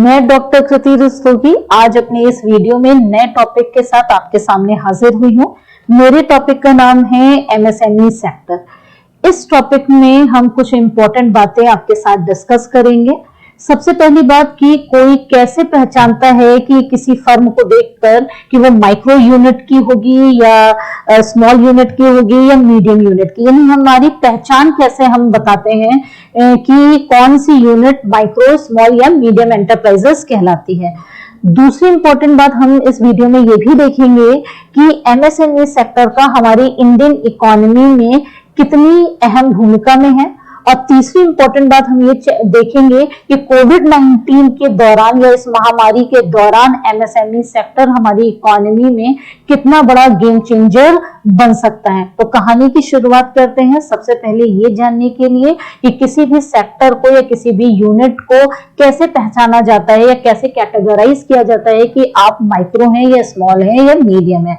मैं डॉक्टर कृति रस्तोगी आज अपने इस वीडियो में नए टॉपिक के साथ आपके सामने हाजिर हुई हूँ। मेरे टॉपिक का नाम है एमएसएमई सेक्टर। इस टॉपिक में हम कुछ इंपॉर्टेंट बातें आपके साथ डिस्कस करेंगे। सबसे पहली बात कि कोई कैसे पहचानता है कि किसी फर्म को देखकर कि वो माइक्रो यूनिट की होगी या स्मॉल यूनिट की होगी या मीडियम यूनिट की, यानी हमारी पहचान कैसे हम बताते हैं कि कौन सी यूनिट माइक्रो, स्मॉल या मीडियम एंटरप्राइजेस कहलाती है। दूसरी इंपॉर्टेंट बात हम इस वीडियो में ये भी देखेंगे कि एमएसएमई सेक्टर का हमारी इंडियन इकोनॉमी में कितनी अहम भूमिका में है। और तीसरी इंपॉर्टेंट बात हम ये देखेंगे कि कोविड-19 के दौरान या इस महामारी के दौरान एमएसएमई सेक्टर हमारी इकोनॉमी में कितना बड़ा गेम चेंजर बन सकता है। तो कहानी की शुरुआत करते हैं। सबसे पहले ये जानने के लिए कि किसी भी सेक्टर को या किसी भी यूनिट को कैसे पहचाना जाता है या कैसे कैटेगराइज किया जाता है कि आप माइक्रो हैं या स्मॉल हैं या मीडियम है।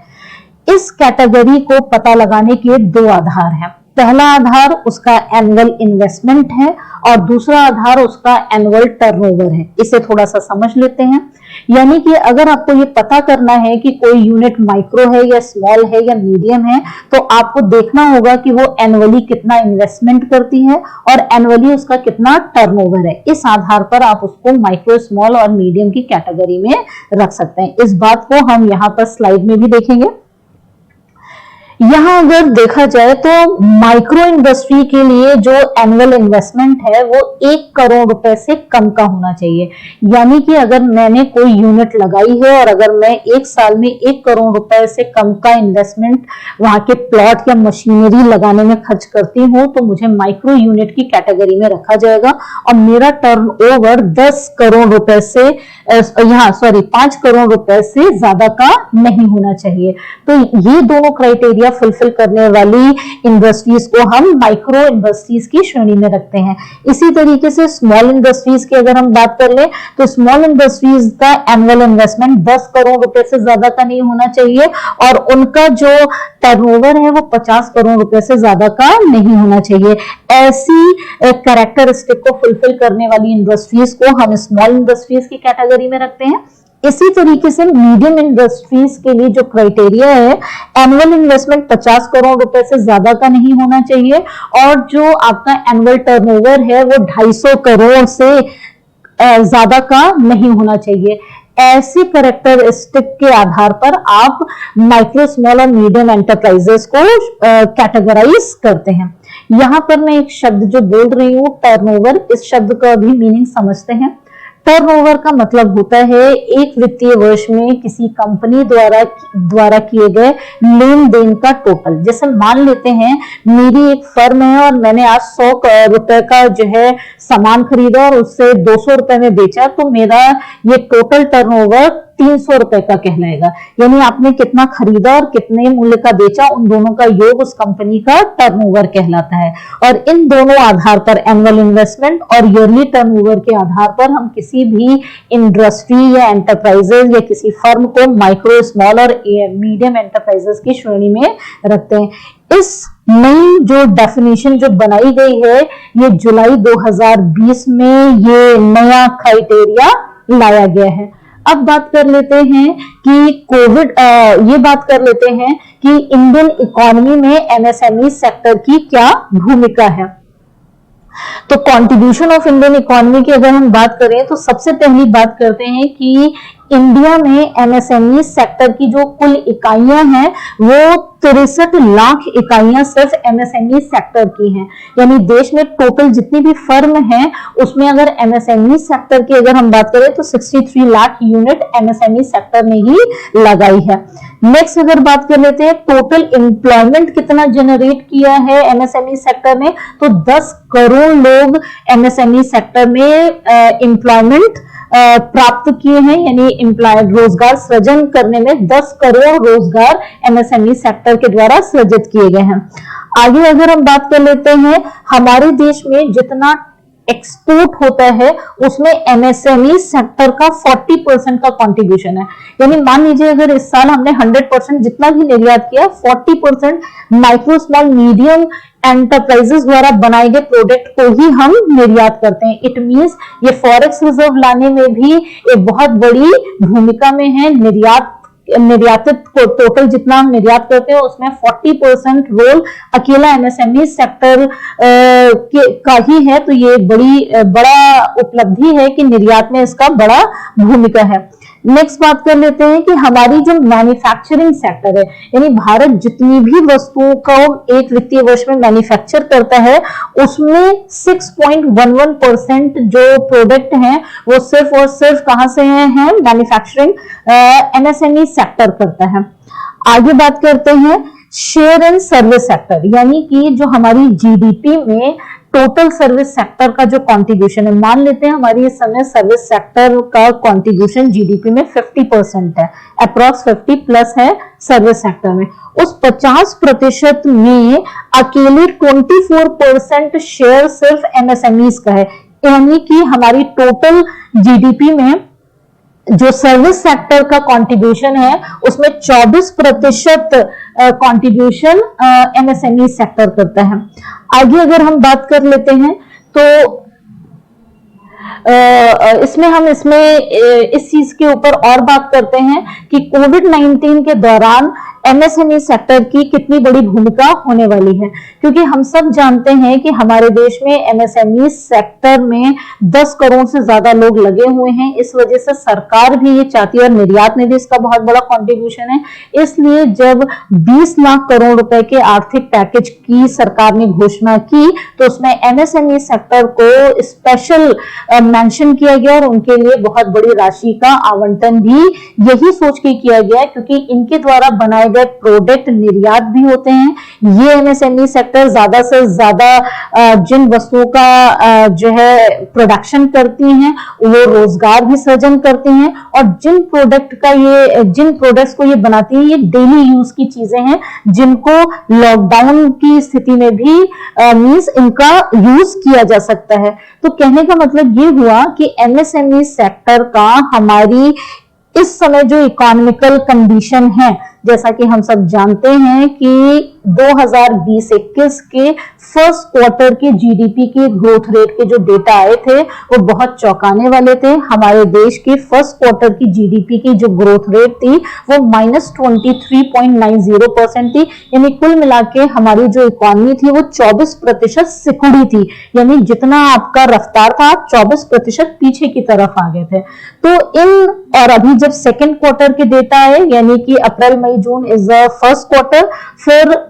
इस कैटेगरी को पता लगाने के दो आधार हैं। पहला आधार उसका एनुअल इन्वेस्टमेंट है और दूसरा आधार उसका एनुअल टर्नओवर है। इसे थोड़ा सा समझ लेते हैं। यानी कि अगर आपको ये पता करना है कि कोई यूनिट माइक्रो है या स्मॉल है या मीडियम है, तो आपको देखना होगा कि वो एनुअली कितना इन्वेस्टमेंट करती है और एनुअली उसका कितना टर्नओवर है। इस आधार पर आप उसको माइक्रो, स्मॉल और मीडियम की कैटेगरी में रख सकते हैं। इस बात को हम यहाँ पर स्लाइड में भी देखेंगे। यहां अगर देखा जाए तो माइक्रो इंडस्ट्री के लिए जो एनुअल इन्वेस्टमेंट है वो 1 करोड़ रुपए से कम का होना चाहिए। यानी कि अगर मैंने कोई यूनिट लगाई है और अगर मैं 1 साल में 1 करोड़ रुपए से कम का इन्वेस्टमेंट वहां के प्लॉट या मशीनरी लगाने में खर्च करती हूँ, तो मुझे माइक्रो यूनिट की कैटेगरी में रखा जाएगा और मेरा टर्नओवर 10 करोड़ रुपए से 5 करोड़ रुपए से ज्यादा का नहीं होना चाहिए। तो ये दोनों क्राइटेरिया फुलफिल करने वाली इंडस्ट्रीज को हम माइक्रो इंडस्ट्रीज की श्रेणी में रखते हैं। इसी तरीके से स्मॉल इंडस्ट्रीज की अगर हम बात कर ले तो स्मॉल इंडस्ट्रीज का एनुअल इन्वेस्टमेंट 10 करोड़ रुपए से ज्यादा का नहीं होना चाहिए और उनका जो टर्नओवर है वो 50 करोड़ रुपए से ज्यादा का नहीं होना चाहिए। ऐसी कैरेक्टरिस्टिक को फुलफिल करने वाली इंडस्ट्रीज को हम स्मॉल इंडस्ट्रीज की कैटेगरी में रखते हैं। इसी तरीके से मीडियम इंडस्ट्रीज के लिए जो क्राइटेरिया है, एनुअल इन्वेस्टमेंट 50 करोड़ रुपए से ज्यादा का नहीं होना चाहिए और जो आपका एनुअल टर्नओवर है वो 250 करोड़ से ज्यादा का नहीं होना चाहिए। ऐसे कैरेक्टरिस्टिक के आधार पर आप माइक्रो, स्मॉल और मीडियम एंटरप्राइजेस को कैटेगराइज करते हैं। यहां पर मैं एक शब्द जो बोल रही हूं टर्नओवर, इस शब्द का भी मीनिंग समझते हैं। टर्नओवर का मतलब होता है एक वित्तीय वर्ष में किसी कंपनी द्वारा किए गए लेन देन का टोटल। जैसे मान लेते हैं मेरी एक फर्म है और मैंने आज 100 रुपए का जो है सामान खरीदा और उससे 200 रुपए में बेचा, तो मेरा ये टोटल टर्नओवर 300 रुपए का कहलाएगा। यानी आपने कितना खरीदा और कितने मूल्य का बेचा, उन दोनों का योग उस कंपनी का टर्नओवर कहलाता है। और इन दोनों आधार पर, एनुअल इन्वेस्टमेंट और ईयरली टर्नओवर के आधार पर, हम किसी भी इंडस्ट्री या एंटरप्राइजेस या किसी फर्म को माइक्रो, स्मॉल और मीडियम एंटरप्राइजेस की श्रेणी में रखते हैं। इस नई जो डेफिनेशन जो बनाई गई है, ये जुलाई 2020 में ये नया क्राइटेरिया लाया गया है। अब बात कर लेते हैं कि ये बात कर लेते हैं कि इंडियन इकोनॉमी में एमएसएमई सेक्टर की क्या भूमिका है। तो कंट्रीब्यूशन ऑफ इंडियन इकोनॉमी की अगर हम बात करें तो सबसे पहली बात करते हैं कि इंडिया में एमएसएमई सेक्टर की जो कुल इकाइयां हैं वो 63 लाख इकाइयां सिर्फ एमएसएमई सेक्टर की हैं। यानी देश में टोटल जितनी भी फर्म हैं उसमें अगर एमएसएमई सेक्टर की अगर हम बात करें तो 63 लाख यूनिट एमएसएमई सेक्टर ने ही लगाई है। नेक्स्ट अगर बात कर लेते हैं टोटल एम्प्लॉयमेंट कितना जनरेट किया है एमएसएमई सेक्टर ने, तो 10 करोड़ लोग एमएसएमई सेक्टर में एम्प्लॉयमेंट प्राप्त किए हैं। यानी रोजगार सृजन करने में 10 करोड़ रोजगार एमएसएमई सेक्टर के द्वारा सृजित किए गए हैं। आगे अगर हम बात कर लेते हैं हमारे देश में जितना एक्सपोर्ट होता है उसमें एमएसएमई सेक्टर का 40% का कंट्रीब्यूशन है। यानी मान लीजिए अगर इस साल हमने 100% जितना भी निर्यात किया, 40% माइक्रो स्मॉल मीडियम एंटरप्राइजेस द्वारा बनाए गए प्रोडक्ट को ही हम निर्यात करते हैं। इट मींस ये फॉरेक्स रिजर्व लाने में भी एक बहुत बड़ी भूमिका में है। निर्यातित को टोटल जितना हम निर्यात करते हैं उसमें 40% रोल अकेला एमएसएमई सेक्टर का ही है। तो ये बड़ा उपलब्धि है कि निर्यात में इसका बड़ा भूमिका है। नेक्स्ट बात कर लेते हैं कि हमारी जो मैन्युफैक्चरिंग सेक्टर है, यानी भारत जितनी भी वस्तुओं को एक वित्तीय वर्ष में मैन्युफैक्चर करता है उसमें 6.11% जो प्रोडक्ट हैं वो सिर्फ और सिर्फ कहां से हैं? मैन्युफैक्चरिंग एमएसएमई सेक्टर करता है। आगे बात करते हैं शेयर एंड सर्विस सेक्टर, यानी कि जो हमारी जीडीपी में टोटल सर्विस सेक्टर का जो कंट्रीब्यूशन है, मान लेते हैं हमारी इस समय सर्विस सेक्टर का कंट्रीब्यूशन जीडीपी में 50% है, अप्रॉक्स 50 प्लस है सर्विस सेक्टर में। उस 50% में अकेले 24% शेयर सिर्फ एमएसएमईज का है, यानी कि हमारी टोटल जीडीपी में जो सर्विस सेक्टर का कंट्रीब्यूशन है उसमें 24% कंट्रीब्यूशन एमएसएमई सेक्टर करता है। आगे अगर हम बात कर लेते हैं तो इसमें इस चीज के ऊपर और बात करते हैं कि कोविड-19 के दौरान एमएसएमई सेक्टर की कितनी बड़ी भूमिका होने वाली है, क्योंकि हम सब जानते हैं कि हमारे देश में एमएसएमई सेक्टर में 10 करोड़ से ज्यादा लोग लगे हुए हैं। इस वजह से सरकार भी ये चाहती है और निर्यात में भी इसका बहुत बड़ा कंट्रीब्यूशन है। इसलिए जब 20 लाख करोड़ रुपए के आर्थिक पैकेज की सरकार ने घोषणा की तो उसमें एमएसएमई सेक्टर को स्पेशल मेंशन किया गया और उनके लिए बहुत बड़ी राशि का आवंटन भी यही सोच के किया गया, क्योंकि इनके द्वारा बनाए गए प्रोडक्ट निर्यात भी होते हैं। ये एमएसएमई सेक्टर ज्यादा से ज्यादा जिन वस्तुओं का जो है प्रोडक्शन करती हैं वो रोजगार भी सृजन करती हैं, और जिन प्रोडक्ट्स को ये बनाती हैं ये डेली यूज की चीजें हैं जिनको लॉकडाउन की स्थिति में भी मींस इनका यूज किया जा सकता है। तो कहने का मतलब ये हुआ कि एमएसएमई सेक्टर का हमारी इस समय जो इकोनॉमिकल कंडीशन है, जैसा कि हम सब जानते हैं कि 2020-21 के फर्स्ट क्वार्टर के जीडीपी के ग्रोथ रेट के जो डेटा आए थे वो बहुत चौंकाने वाले थे। हमारे देश के फर्स्ट क्वार्टर की जीडीपी की जो ग्रोथ रेट थी वो -23.90% थी, यानी कुल मिला के हमारी जो इकोनॉमी थी वो 24% सिकुड़ी थी, यानी जितना आपका रफ्तार था आप 24% पीछे की तरफ आ गए थे। तो और अभी जब सेकेंड क्वार्टर के डेटा आए, यानी कि April May June is the first quarter, फिर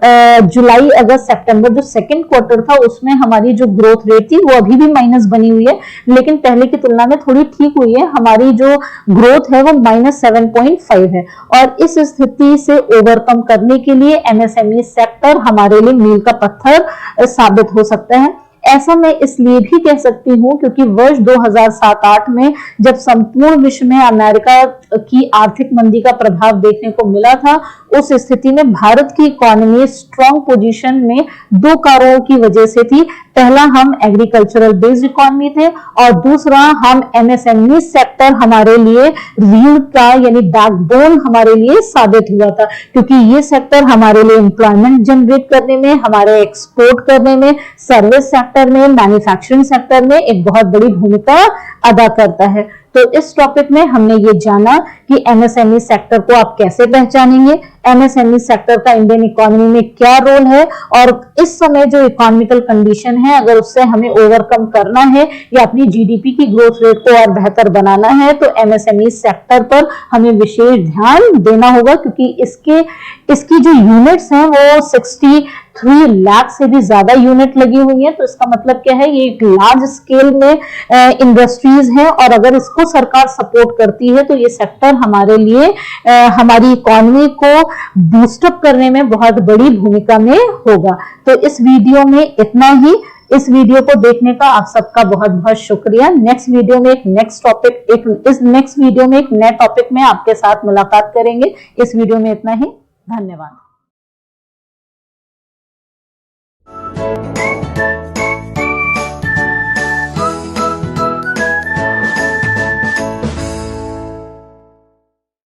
जुलाई अगस्त सितंबर जो सेकेंड क्वार्टर था उसमें हमारी जो ग्रोथ रेट थी वो अभी भी माइनस बनी हुई है, लेकिन पहले की तुलना में थोड़ी ठीक हुई है। हमारी जो ग्रोथ है वो -7.5 है, और इस स्थिति से ओवरकम करने के लिए एमएसएमई सेक्टर हमारे लिए मील का पत्थर साबित हो सकता है। ऐसा मैं इसलिए भी कह सकती हूं क्योंकि वर्ष 2007-8 में जब संपूर्ण विश्व में अमेरिका की आर्थिक मंदी का प्रभाव देखने को मिला था, उस स्थिति में भारत की इकोनॉमी स्ट्रॉन्ग पोजीशन में 2 कारणों की वजह से थी। पहला, हम एग्रीकल्चरल बेस्ड इकोनॉमी थे, और दूसरा हम एमएसएमई सेक्टर हमारे लिए रीढ़ का यानी बैकबोन हमारे लिए साबित हुआ था, क्योंकि ये सेक्टर हमारे लिए एम्प्लॉयमेंट जनरेट करने में, हमारे एक्सपोर्ट करने में, सर्विस सेक्टर में, मैन्युफैक्चरिंग सेक्टर में एक बहुत बड़ी भूमिका अदा करता है। तो इस टॉपिक में हमने ये जाना कि एमएसएमई सेक्टर को आप कैसे पहचानेंगे, एमएसएमई सेक्टर का इंडियन इकोनॉमी में क्या रोल है, और इस समय जो इकोनॉमिकल कंडीशन है अगर उससे हमें ओवरकम करना है या अपनी जीडीपी की ग्रोथ रेट को और बेहतर बनाना है तो एमएसएमई सेक्टर पर हमें विशेष ध्यान देना होगा, क्योंकि इसकी जो यूनिट्स हैं वो 63 लाख से भी ज्यादा यूनिट लगी हुई है। तो इसका मतलब क्या है, ये एक लार्ज स्केल में इंडस्ट्रीज है, और अगर इसको सरकार सपोर्ट करती है तो ये सेक्टर हमारे लिए हमारी इकोनॉमी को बूस्टअप करने में बहुत बड़ी भूमिका में होगा। तो इस वीडियो में इतना ही। इस वीडियो को देखने का आप सबका बहुत बहुत शुक्रिया। नेक्स्ट वीडियो में नेक्स्ट वीडियो में एक नए टॉपिक में आपके साथ मुलाकात करेंगे। इस वीडियो में इतना ही। धन्यवाद।